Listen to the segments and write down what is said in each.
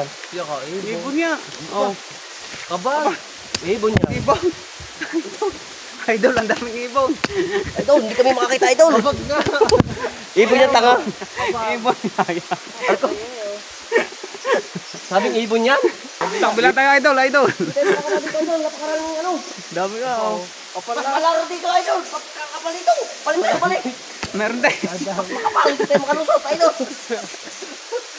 yan? Siya ka, Ibon niya. Oh. Kabal. Ibon yan. Ibon. Idol, ang daming ibon. Idol, hindi kami makakita, idol. Kabag nga. Ibon yan, tanga. Ibon niya. Sabing ibon yan? Takbo lang tayo, idol, idol. Tayo makakalala dito, idol. Napakaraming ano. Dami ka, oh. Pagkalaro dito, idol. Pagkakapal dito. Paling tayo, paling. Meron tayo. Makapal, hindi tayo makalusot, idol.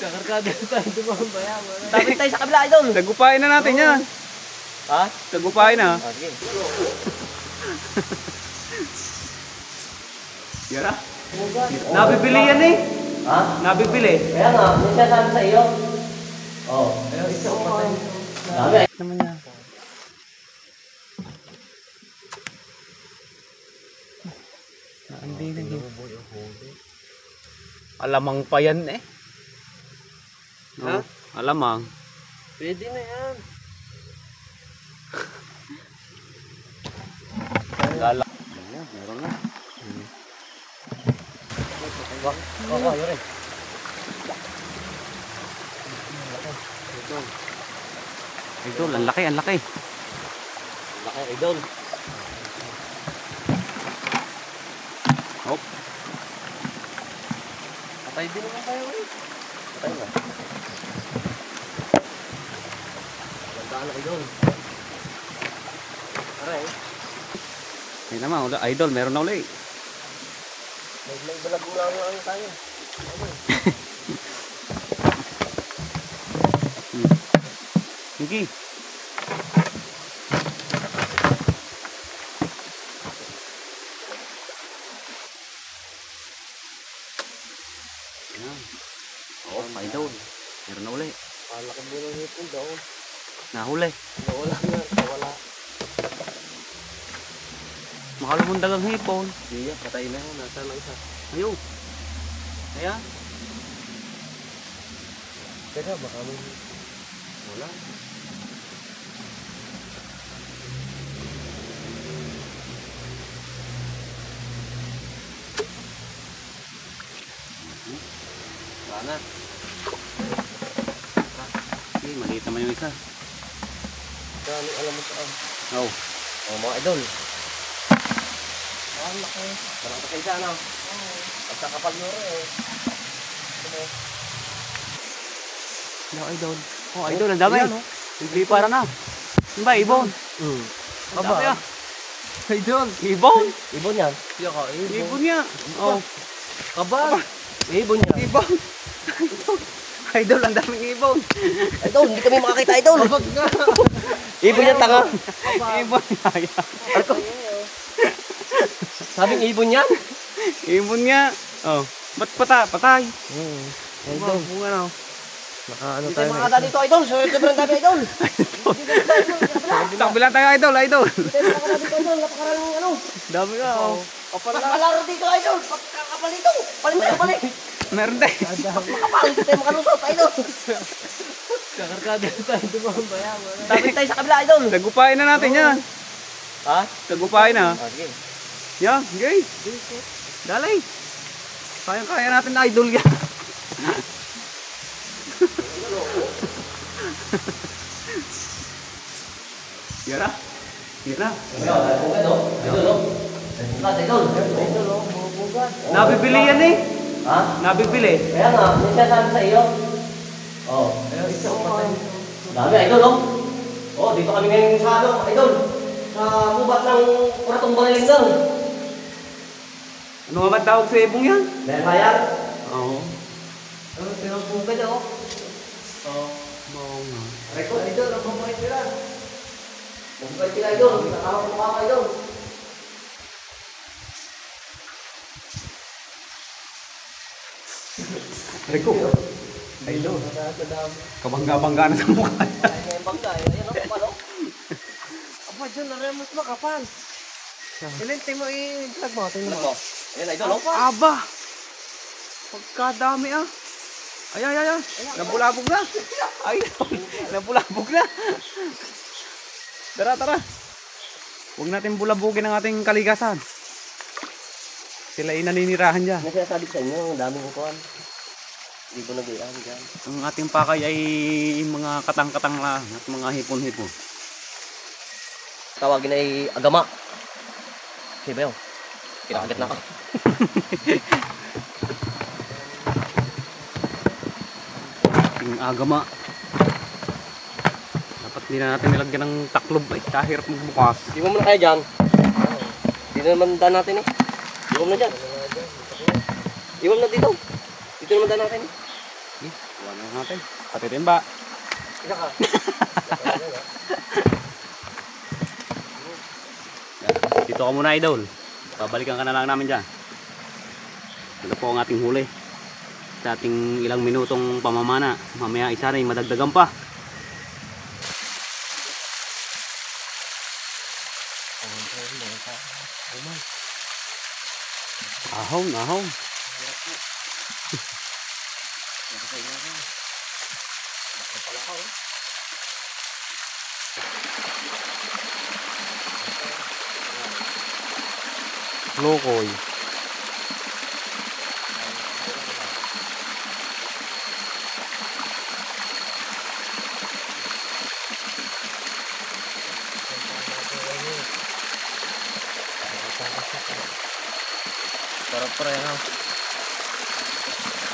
Kakarkada tayo dumambaya. Tapit tayo sa kabila, idol. Tagupain na natin yan. Ha? Tagupain na. Sige. Yara. Nabibili yan eh. Ha? Nabibili. Kaya nga, may sinasabi sa iyo. Oo. Ayaw, isa ko patay. Dami, ay. Naman niya. Hindi na yun. Alamang pa yan eh. Ha? Alamang. Pwede na yan. Lala. Meron na. Oo, yun rin. Idol, ang laki, ang laki. Laki, idol. Hop. Patay din naman tayo eh. Patay na. Gandaan na, idol. Aray. Hindi naman, idol, meron na uli. May balag mo lang tayo. Sige. Ayan. Oo, idol. Meron na uli. Malaki mo ng hipon daw. Nahuli. Nawala nga, nawala. Makalumundang ang hipon. Iya, patay na yan. Nasa lang isa. Ayun. Ayan. Teka, baka may... Wala. Sana. Okay, maliit naman yung isa. Kaya alam mo saan. Oh. Oh, mga idol. Ang laki. Marami kayo dyan, ah. Pagkakapal nyo rin, eh. Hello, idol. Oh, idol, ang dami. Ayan, oh. Hindi para na. Ano ba, ibon? Ang dami ah. Idol. Ibon? Ibon yan. Siya ka, ibon. Ibon niya. Oh. Kabal. Ibon yan. Ibon. Idol, ang daming ibon. Idol, hindi kami makakita, idol. Kabag nga. Ibon yan, tanga. Ibon niya. Sabing ibon yan? Ibon niya. Oh. Ba't patay? Idol. Kung ano. Ano Hindi tayo tayo makakita dito, idol. Sobrang dami, idol. Takbo lang tayo, idol, idol. Hindi tayo makakita dito, idol. Napakaraming ano. Dami ka, oh. Pagkalaro dito, idol. Pagkakapal dito. Paling tayo, paling. Meron tayo. Makapal, hindi tayo makalusot, idol. Kakarkada tayo dumambaya. Tapit tayo sa kabila, idol. Tagupain na natin yan. Ha? Tagupain na. Sige. Yan, gay. Dalay. Kaya natin na idol yan. Yara. Yara. Nabibili yan eh. Ha? Nabibili. Kaya nga, may sinasabi sa iyo. Oo. Ayaw, isa ko patay. Dami, idol, oh. Oh, dito kami ngayon sa ano, idol. Sa bubat ng Kuratong Bariling daw. Ano nga ba tawag sa ibong yan? Dahil hayat. Oo. Ano, pinagpugad ako. Oo. Oo nga. Record, idol, ang bumay sila. Bumay sila, idol. Nakawag mo ka, idol. Rico. Idol. Kabangga-bangga na sa mukha. Ay, yung bangga, eh. Ayan, oh, kapal, oh. Aba, dyan, naremos makapal. Ilente mo i-vlog mo. Tingnan Ano mo. to? Ayan, idol, oh. Aba! Pagkadami ah. Ay, ay, ay, ay. Nabulabog na. Ay, nabulabog na. Tara, tara. Huwag natin bulabugin ang ating kaligasan. Sila ay naninirahan dyan. Ano sinasabi ko sa inyo? Ang daming kukuhan. Hindi ko nag-iaan dyan. Ang ating pakay ay mga katang-katang lang at mga hipon-hipon. Tawagin ay agama. Okay ba yun? Kinakagat na ako. Ating agama. Dapat hindi na natin nilagyan ng taklob ay kahirap magbukas. Iwan mo na kaya dyan. Hindi na naman daan natin eh. Iwan mo na dyan. Iwan mo na dito. Dito naman daan natin eh. Iwan na natin. Pati timba. Isa ka. Dito ka muna, idol. Babalikan ka na lang namin dyan. Ito po ang ating huli. Sa ating ilang minutong pamamana. Mamaya isa rin madagdagan pa. Ahon, ahon. Lokoy. Parang yan ha.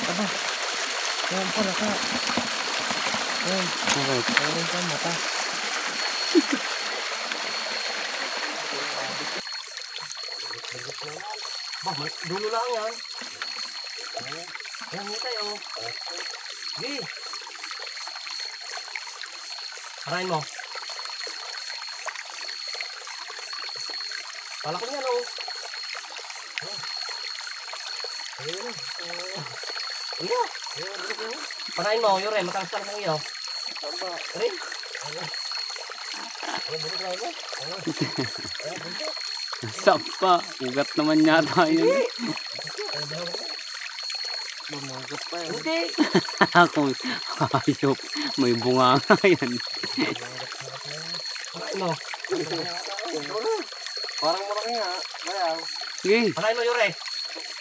Aba. Yan pala ka. Yan. Okay. Yan ka mata. Bah, dulo lang yan. Yan tayo. Di. Parahin mo. Palakan yan oh. Iyo. Parahin mo, Yure, matangsang ng iyo. Rin. Sapa. Ugat naman yata yun. Bumagot pa yan. Hindi. Kung hayop. May bunga nga yan. Parahin mo. Parang malaki nga. Bayaw. Sige. Parahin mo, Yure.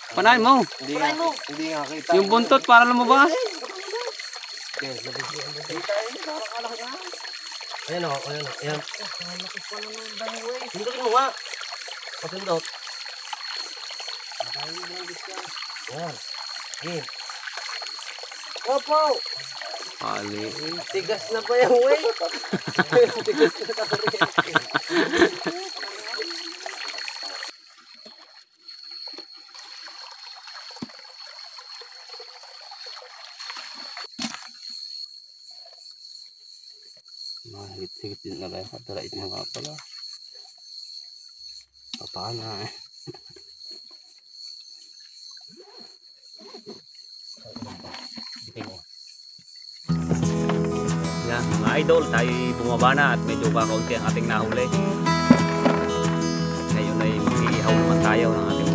Panahin mo. Parahin mo. Hindi nga kita. Yung buntot para lumabas. Ayan o, ayan o, ayan. Malaki pa naman ng dangway. Sundutin mo nga. Pasundot. Ayan. Ayan. Opo! Pali. Tigas na pa yung way. Tigas na pa rin. Higit-higit din na lang. Katalait na nga pala. Papana eh. Yan, mga idol, tayo bumaba na at medyo kakaunti ang ating nahuli. Ngayon ay mag-iihaw naman tayo ng ating